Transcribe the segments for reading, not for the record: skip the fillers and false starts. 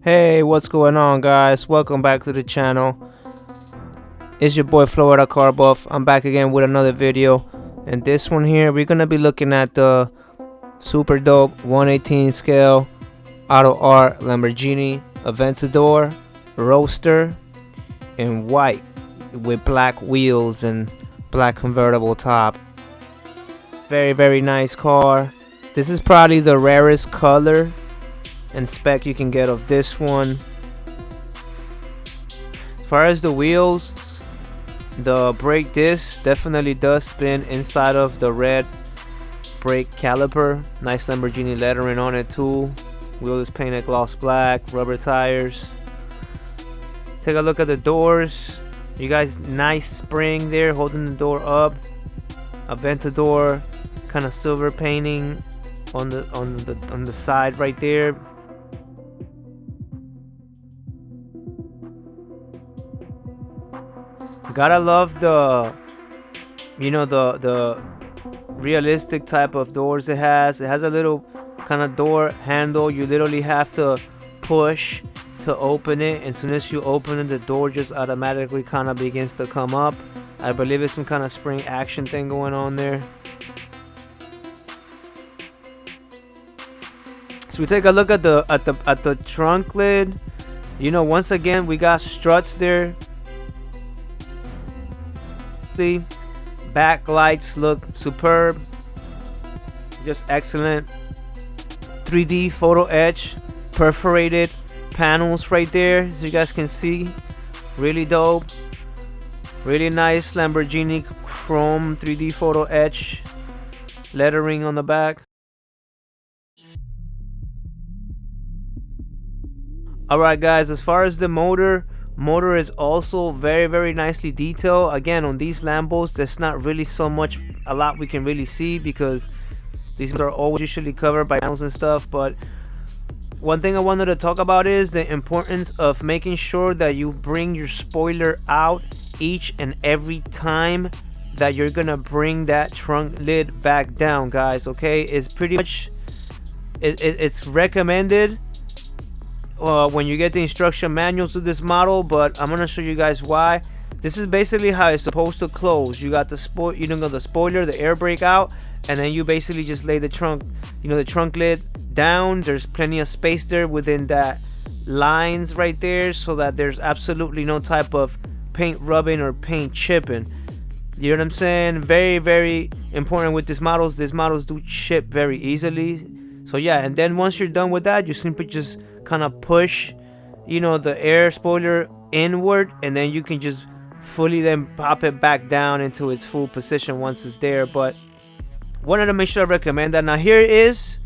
Hey, what's going on, guys? Welcome back to the channel. It's your boy Florida Car Buff. I'm back again with another video, and this one here we're gonna be looking at the super dope 1/18 scale Autoart Lamborghini Aventador Roadster in white with black wheels and black convertible top. Very nice car. This is probably the rarest color and spec you can get of this one. As far as the wheels, the brake disc definitely does spin inside of the red brake caliper. Nice Lamborghini lettering on it too. Wheel is painted gloss black, rubber tires. Take a look at the doors. You guys, nice spring there holding the door up. Aventador kind of silver painting on the side right there. Gotta love the the realistic type of doors it has. It has a little kind of door handle. You literally have to push to open it, and as soon as you open it, the door just automatically kind of begins to come up. I believe it's some kind of spring action thing going on there. So we take a look at the trunk lid. Once again we got struts there. The back lights look superb, just excellent. 3D photo etch perforated panels right there, so you guys can see. Really dope, really nice Lamborghini chrome 3D photo etch lettering on the back. Alright guys, as far as the motor is also very nicely detailed. Again, on these Lambos there's not really a lot we can really see because these are always usually covered by panels and stuff. But one thing I wanted to talk about is the importance of making sure that you bring your spoiler out each and every time that you're gonna bring that trunk lid back down, guys. Okay, it's pretty much it's recommended when you get the instruction manuals to this model, but I'm gonna show you guys why. This is basically how it's supposed to close. You got the the spoiler, the air brake out, and then you basically just lay the trunk, the trunk lid down. There's plenty of space there within that lines right there, so that there's absolutely no type of paint rubbing or paint chipping. You know what I'm saying? Very important with these models. These models do chip very easily. So yeah, and then once you're done with that, you simply just kind of push the air spoiler inward, and then you can just fully then pop it back down into its full position once it's there. But wanted to make sure I recommend that. Now here is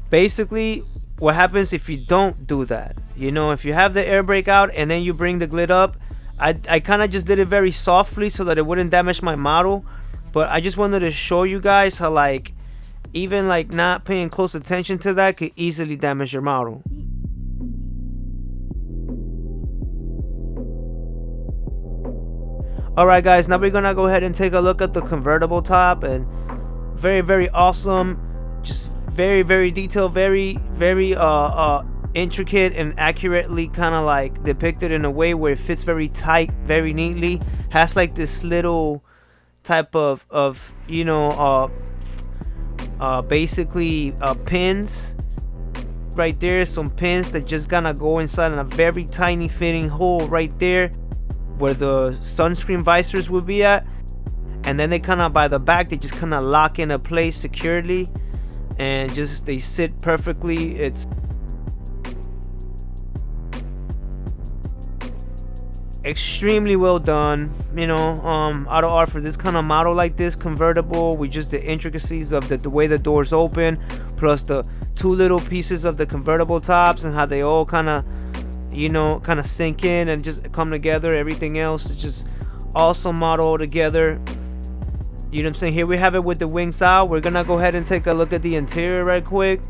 basically what happens if you don't do that. If you have the air brake out and then you bring the lid up, I kind of just did it very softly so that it wouldn't damage my model. But I just wanted to show you guys how even not paying close attention to that could easily damage your model. Alright guys, now we're gonna go ahead and take a look at the convertible top, and very awesome, just very detailed, very intricate and accurately kind of depicted in a way where it fits very tight, very neatly. Has this little type of basically pins right there, some pins that just gonna go inside in a very tiny fitting hole right there where the sunscreen visors would be at, and then they kind of by the back they just kind of lock into place securely, and they sit perfectly. It's extremely well done. Autoart for this kind of model like this convertible, with just the intricacies of the way the doors open, plus the two little pieces of the convertible tops and how they all kind of sink in and just come together. Everything else is just awesome model altogether. You know what I'm saying? Here we have it with the wings out. We're gonna go ahead and take a look at the interior right quick.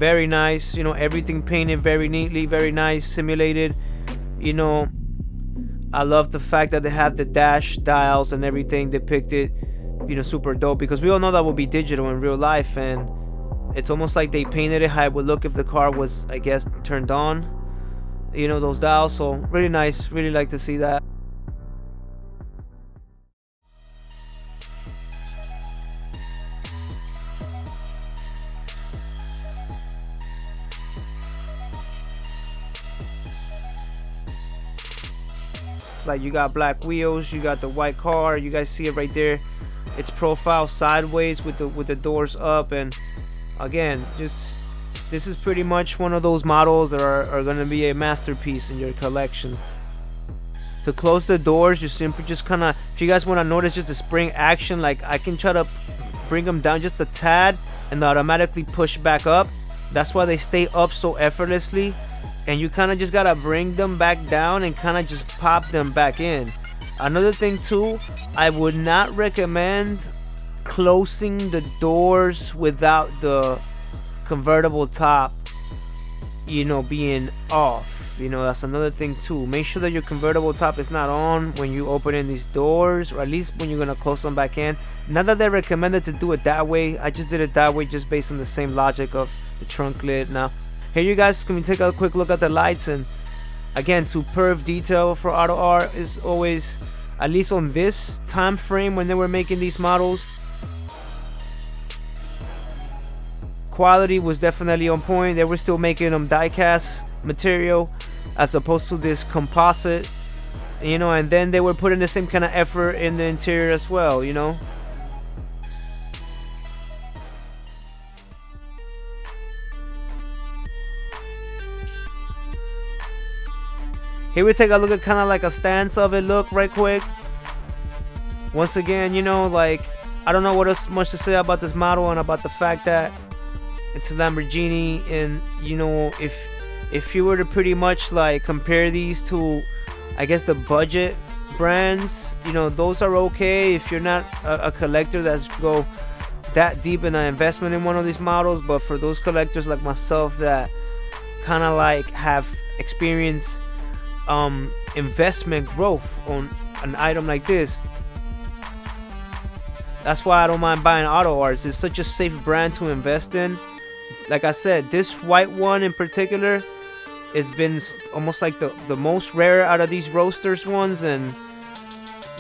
very nice. You know, everything painted very neatly, very nice, simulated. You know, I love the fact that they have the dash dials and everything depicted. You know, super dope, because we all know that will be digital in real life, and it's almost like they painted it how it would look if the car was, I guess, turned on. You know, those dials. So really nice. Really like to see that. Like, you got black wheels, you got the white car, you guys see it right there. It's profile sideways with the doors up, and again, just this is pretty much one of those models that are going to be a masterpiece in your collection. To close the doors, you simply just kind of, if you guys want to notice just the spring action, like I can try to bring them down just a tad and they automatically push back up. That's why they stay up so effortlessly. And you kind of just gotta bring them back down and kind of just pop them back in. Another thing too, I would not recommend closing the doors without the convertible top, you know, being off. You know, that's another thing too. Make sure that your convertible top is not on when you open in these doors, or at least when you're gonna close them back in. Not that they recommended to do it that way, I just did it that way just based on the same logic of the trunk lid. Now here, you guys can take a quick look at the lights, and again, superb detail for Autoart is always, at least on this time frame when they were making these models. Quality was definitely on point. They were still making them die-cast material as opposed to this composite, you know, and then they were putting the same kind of effort in the interior as well, you know. Here we take a look at kind of like a stance of it look right quick. Once again, you know, like, I don't know what else much to say about this model and about the fact that it's a Lamborghini. And you know, if you were to pretty much like compare these to, I guess, the budget brands, you know, those are okay if you're not a collector that's go that deep in an investment in one of these models. But for those collectors like myself that kind of like have experience investment growth on an item like this, that's why I don't mind buying Autoart. It's such a safe brand to invest in. Like I said, this white one in particular has been almost like the most rare out of these Roadsters ones, and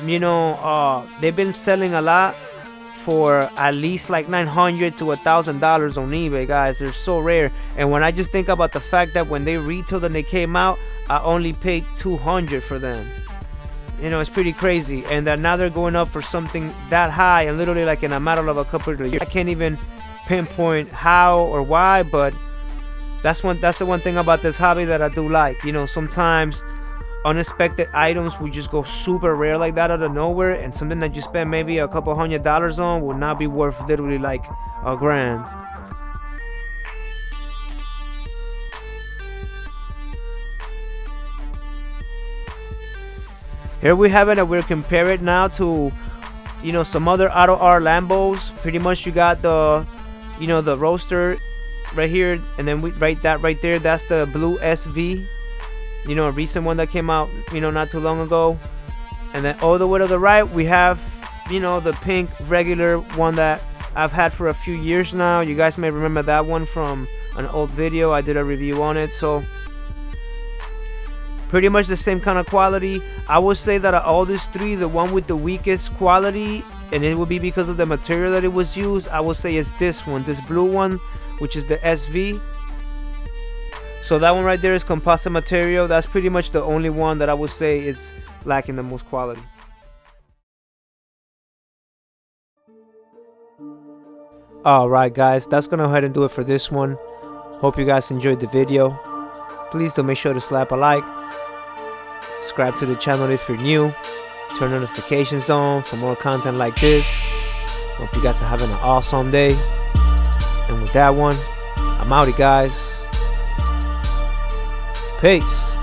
you know, they've been selling a lot for at least like $900 to $1,000 on eBay, guys. They're so rare. And when I just think about the fact that when they retailed and they came out, I only paid $200 for them. You know, it's pretty crazy. And then now they're going up for something that high, and literally like in a matter of a couple of years. I can't even pinpoint how or why, but that's the one thing about this hobby that I do like. You know, sometimes unexpected items will just go super rare like that out of nowhere, and something that you spend maybe a couple $100 on will not be worth literally like $1,000. Here we have it, and we'll compare it now to, you know, some other Autoart Lambos. Pretty much you got the, you know, the Roadster right here, and then right there, that's the blue SV, you know, a recent one that came out, you know, not too long ago. And then all the way to the right we have, you know, the pink regular one that I've had for a few years now. You guys may remember that one from an old video. I did a review on it. So pretty much the same kind of quality. I would say that of all these three, the one with the weakest quality, and it would be because of the material that it was used, I would say it's this one, this blue one, which is the SV. So that one right there is composite material. That's pretty much the only one that I would say is lacking the most quality. Alright guys, that's gonna go ahead and do it for this one. Hope you guys enjoyed the video. Please do make sure to slap a like, subscribe to the channel if you're new, turn notifications on for more content like this. Hope you guys are having an awesome day. And with that one, I'm outie guys. Peace.